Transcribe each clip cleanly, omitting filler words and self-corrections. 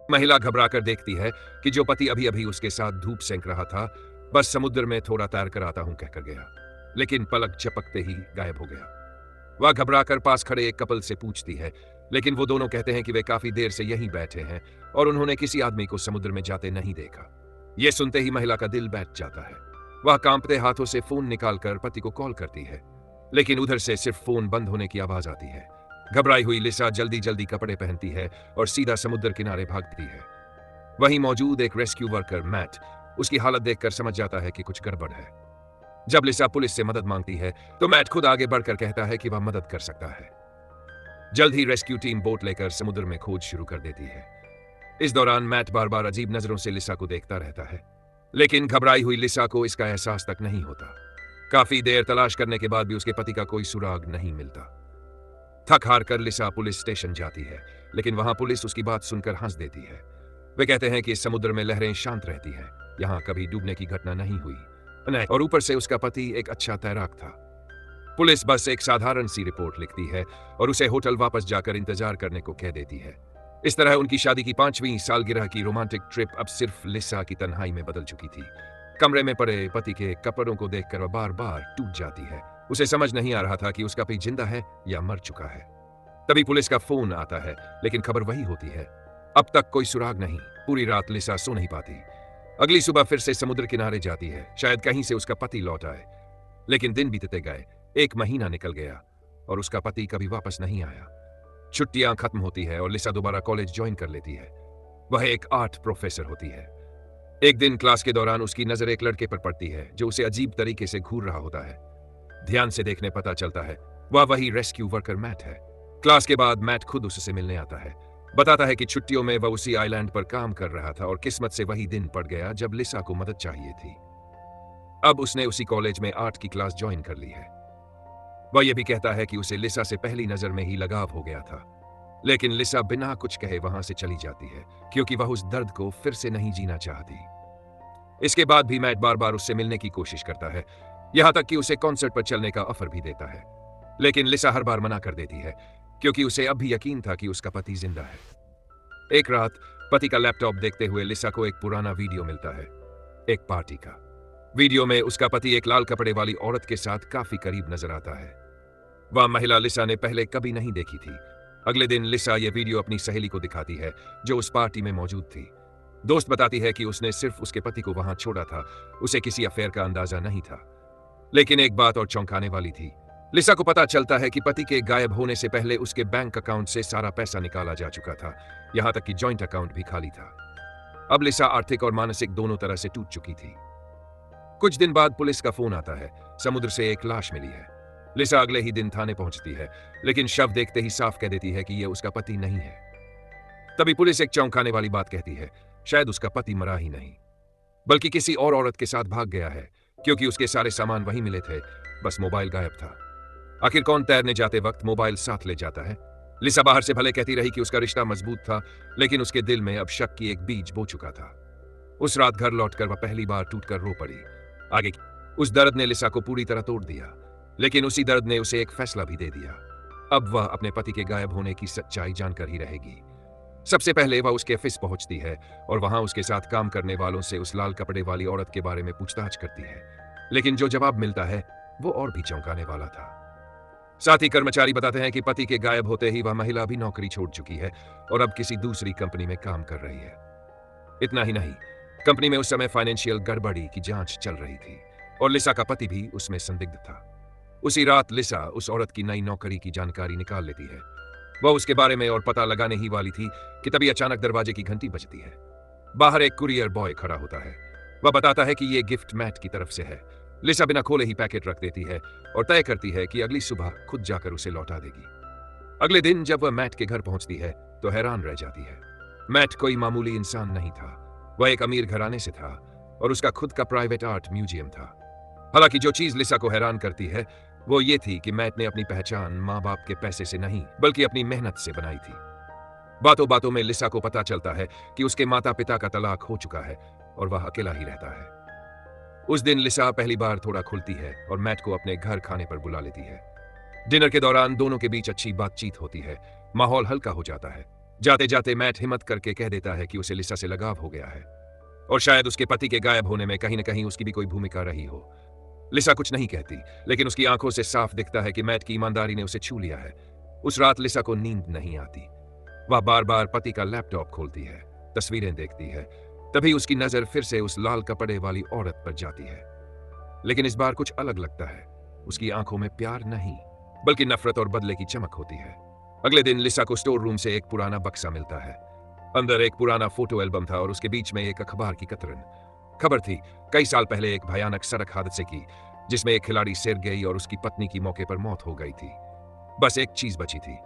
महिला घबराकर देखती है कि जो पति अभी अभी उसके साथ धूप सेंक रहा था, बस समुद्र में थोड़ा तैर कर आता हूं कहकर गया, लेकिन पलक झपकते ही गायब हो गया। वह घबराकर पास खड़े एक कपल से पूछती है, लेकिन वो दोनों कहते हैं कि वे काफी देर से यहीं बैठे हैं और उन्होंने किसी आदमी को समुद्र में जाते नहीं देखा। यह सुनते ही महिला का दिल बैठ जाता है। वह कांपते हाथों से फोन निकालकर पति को कॉल करती है, लेकिन उधर से सिर्फ फोन बंद होने की आवाज आती है। घबराई हुई लिसा जल्दी जल्दी कपड़े पहनती है और सीधा समुद्र किनारे भागती है। वहीं मौजूद एक रेस्क्यू वर्कर मैट उसकी हालत देखकर समझ जाता है कि कुछ गड़बड़ है। जब लिसा पुलिस से मदद मांगती है तो मैट खुद आगे बढ़कर कहता है कि वह मदद कर सकता है। जल्द ही रेस्क्यू टीम बोट लेकर समुद्र में खोज शुरू कर देती है। इस दौरान मैट बार बार अजीब नजरों से लिसा को देखता रहता है, लेकिन घबराई हुई लिसा को इसका एहसास तक नहीं होता। काफी देर तलाश करने के बाद भी उसके पति का कोई सुराग नहीं मिलता। थक हार कर लिसा पुलिस स्टेशन जाती है, लेकिन वहां पुलिस उसकी बात सुनकर हंस देती है। वे कहते हैं कि इस समुद्र में लहरें शांत रहती हैं, यहां कभी डूबने की घटना नहीं हुई, और ऊपर से उसका पति एक अच्छा तैराक था। पुलिस बस एक साधारण सी रिपोर्ट लिखती है और उसे होटल वापस जाकर इंतजार करने को कह देती है। इस तरह उनकी शादी की 5वीं सालगिरह की रोमांटिक ट्रिप अब सिर्फ लिसा की तन्हाई में बदल चुकी थी। कमरे में पड़े पति के कपड़ों को देखकर वह बार बार टूट जाती है। उसे समझ नहीं आ रहा था कि उसका पति जिंदा है या मर चुका है। तभी पुलिस का फोन आता है, लेकिन खबर वही होती है, अब तक कोई सुराग नहीं। पूरी रात लिसा सो नहीं पाती। अगली सुबह फिर से समुद्र किनारे जाती है, शायद कहीं से उसका पति लौट आए। लेकिन दिन बीतते गए, 1 महीना निकल गया और उसका पति कभी वापस नहीं आया। छुट्टियां खत्म होती है और लिसा दोबारा कॉलेज ज्वाइन कर लेती है। वह एक आर्ट प्रोफेसर होती है। एक दिन क्लास के दौरान उसकी नजर एक लड़के पर पड़ती है जो उसे अजीब तरीके से घूर रहा होता है। ध्यान से देखने पता चलता है वह वही रेस्क्यू वर्कर मैट है। क्लास के बाद मैट खुद उससे मिलने आता है, बताता है कि छुट्टियों में वह उसी आइलैंड पर काम कर रहा था और किस्मत से वही दिन पड़ गया जब लिसा को मदद चाहिए थी। अब उसने उसी कॉलेज में आर्ट की क्लास ज्वाइन कर ली है। वह यह भी कहता है कि उसे लिसा से पहली नजर में ही लगाव हो गया था, लेकिन लिसा बिना कुछ कहे वहां से चली जाती है क्योंकि वह उस दर्द को फिर से नहीं जीना चाहती। इसके बाद भी मैट बार बार उससे मिलने की कोशिश करता है, यहां तक कि उसे कॉन्सर्ट पर चलने का ऑफर भी देता है, लेकिन लिसा हर बार मना कर देती है क्योंकि उसे अब भी यकीन था कि उसका पति जिंदा है। एक रात पति का लैपटॉप देखते हुए लिसा को एक पुराना वीडियो मिलता है, एक पार्टी का। वीडियो में उसका पति एक लाल कपड़े वाली औरत के साथ काफी करीब नजर आता है। वह महिला लिसा ने पहले कभी नहीं देखी थी। अगले दिन लिसा यह वीडियो अपनी सहेली को दिखाती है जो उस पार्टी में मौजूद थी। दोस्त बताती है कि उसने सिर्फ उसके पति को वहां छोड़ा था, उसे किसी अफेयर का अंदाजा नहीं था। लेकिन एक बात और चौंकाने वाली थी। लिसा को पता चलता है कि पति के गायब होने से पहले उसके बैंक अकाउंट से सारा पैसा निकाला जा चुका था, यहां तक कि जॉइंट अकाउंट भी खाली था। अब लिसा आर्थिक और मानसिक दोनों तरह से टूट चुकी थी। कुछ दिन बाद पुलिस का फोन आता है, समुद्र से एक लाश मिली है। लिसा अगले ही दिन थाने पहुंचती है, लेकिन शव देखते ही साफ कह देती है कि यह उसका पति नहीं है। तभी पुलिस एक चौंकाने वाली बात कहती है, शायद उसका पति मरा ही नहीं, बल्कि किसी और औरत के साथ भाग गया है, क्योंकि उसके सारे सामान वहीं मिले थे, बस मोबाइल गायब था। आखिर कौन तैरने जाते वक्त मोबाइल साथ ले जाता है? लिसा बाहर से भले कहती रही कि उसका रिश्ता मजबूत था, लेकिन उसके दिल में अब शक की एक बीज बो चुका था। उस रात घर लौटकर वह पहली बार टूटकर रो पड़ी। आगे उस दर्द ने लिसा को पूरी तरह तोड़ दिया, लेकिन उसी दर्द ने उसे एक फैसला भी दे दिया। अब वह अपने पति के गायब होने की सच्चाई जानकर ही रहेगी। सबसे पहले वह उसके ऑफिस पहुंचती है और वहां उसके साथ काम करने वालों से उस लाल कपड़े वाली औरत के बारे में पूछताछ करती है, लेकिन जो जवाब मिलता है वो और भी चौंकाने वाला था। साथ ही कर्मचारी बताते हैं कि पति के गायब होते ही वह महिला भी नौकरी छोड़ चुकी है और अब किसी दूसरी कंपनी में काम कर रही है। इतना ही नहीं, कंपनी में उस समय फाइनेंशियल गड़बड़ी की जांच चल रही थी और लिसा का पति भी उसमें संदिग्ध था। उसी रात लिसा उस औरत की नई नौकरी की जानकारी निकाल लेती है। वह उसके बारे में और पता लगाने ही वाली थी कि तभी अचानक दरवाजे की घंटी बजती है। बाहर एक कुरियर बॉय खड़ा होता है। वह बताता है कि यह गिफ्ट मैट की तरफ से है। लिसा बिना खोले ही पैकेट रख देती है और तय करती है कि अगली सुबह खुद जाकर उसे लौटा देगी। अगले दिन जब वह मैट के घर पहुंचती है तो हैरान रह जाती है। मैट कोई मामूली इंसान नहीं था, वह एक अमीर घराने से था और उसका खुद का प्राइवेट आर्ट म्यूजियम था। हालांकि जो चीज लिसा को हैरान करती है वो ये थी कि मैट ने अपनी पहचान माँ बाप के पैसे से नहीं बल्कि अपनी मेहनत से बनाई थी। बातों बातों में लिसा को पता चलता है कि उसके माता पिता का तलाक हो चुका है और वह अकेला ही रहता है। उस दिन लिसा पहली बार थोड़ा खुलती है और मैट को अपने घर खाने पर बुला लेती है। डिनर के दौरान दोनों के बीच अच्छी बातचीत होती है, माहौल हल्का हो जाता है। जाते जाते मैट हिम्मत करके कह देता है कि उसे लिसा से लगाव हो गया है और शायद उसके पति के गायब होने में कहीं न कहीं उसकी भी कोई भूमिका रही हो। लिसा कुछ नहीं कहती, लेकिन उसकी आंखों से साफ दिखता है कि मैट की ईमानदारी ने उसे छू लिया है। उस रात लिसा को नींद नहीं आती। वह बार बार पति का लैपटॉप खोलती है, तस्वीरें देखती है। तभी उसकी नजर फिर से उस लाल कपड़े वाली औरत पर जाती है, लेकिन इस बार कुछ अलग लगता है। उसकी आंखों में प्यार नहीं, बल्कि नफरत और बदले की चमक होती है। अगले दिन लिसा को स्टोर रूम से एक पुराना बक्सा मिलता है। अंदर एक पुराना फोटो एल्बम था और उसके बीच में एक अखबार की कतरन। खबर थी कई साल पहले एक भयानक सड़क हादसे की, जिसमें एक खिलाड़ी सिर गई और उसकी पत्नी की मौके पर मौत हो गई थी। बस एक चीज बची थी,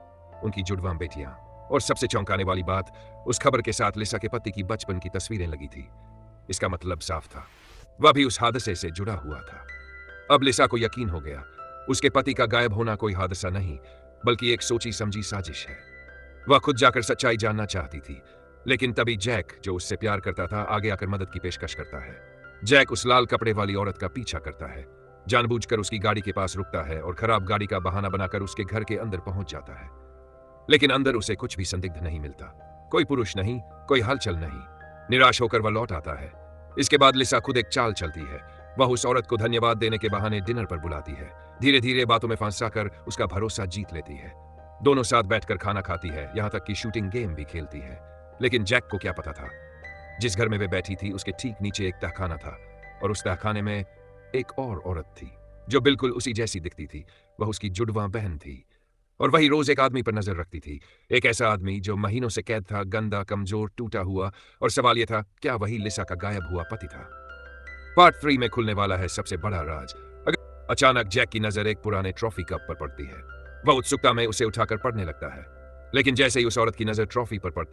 उनकी जुड़वां बेटियां। और सबसे चौंकाने वाली बात, उस खबर के साथ लिसा के पति की बचपन की तस्वीरें लगी थी। इसका मतलब साफ था, वह भी उस हादसे से जुड़ा हुआ था। अब लिसा को यकीन हो गया, उसके पति का गायब होना कोई हादसा नहीं, बल्कि एक सोची समझी साजिश है। वह खुद जाकर सच्चाई जानना चाहती थी, लेकिन तभी जैक, जो उससे प्यार करता था, आगे आकर मदद की पेशकश करता है। जैक उस लाल कपड़े वाली औरत का पीछा करता है, जानबूझकर उसकी गाड़ी के पास रुकता है और खराब गाड़ी का बहाना बनाकर उसके घर के अंदर पहुंच जाता है। लेकिन अंदर उसे कुछ भी संदिग्ध नहीं मिलता, कोई पुरुष नहीं, कोई हलचल नहीं। निराश होकर वह लौट आता है। इसके बाद लिसा खुद एक चाल चलती है। वह उस औरत को धन्यवाद देने के बहाने डिनर पर बुलाती है। धीरे धीरे बातों में फंसाकर उसका भरोसा जीत लेती है। दोनों साथ बैठकर खाना खाती है, यहां तक कि शूटिंग गेम भी खेलती है। लेकिन जैक को क्या पता था, जिस घर में वे बैठी थी उसके ठीक नीचे एक तहखाना था, और उस तहखाने में एक और औरत थी जो बिल्कुल उसी जैसी दिखती थी। वह उसकी जुड़वां बहन थी, और वही रोज एक आदमी पर नजर रखती थी। एक ऐसा आदमी जो महीनों से कैद था, गंदा, कमजोर, टूटा हुआ। और सवाल यह था, क्या वही लिसा का गायब हुआ पति था? पार्ट 3 में खुलने वाला है सबसे बड़ा राज। अचानक जैक की नजर एक पुराने ट्रॉफी कप पर पड़ती है। वह उत्सुकता में उसे उठाकर पढ़ने लगता है, लेकिन जैसे ही उस औरत की नजर ट्रॉफी पर पड़ती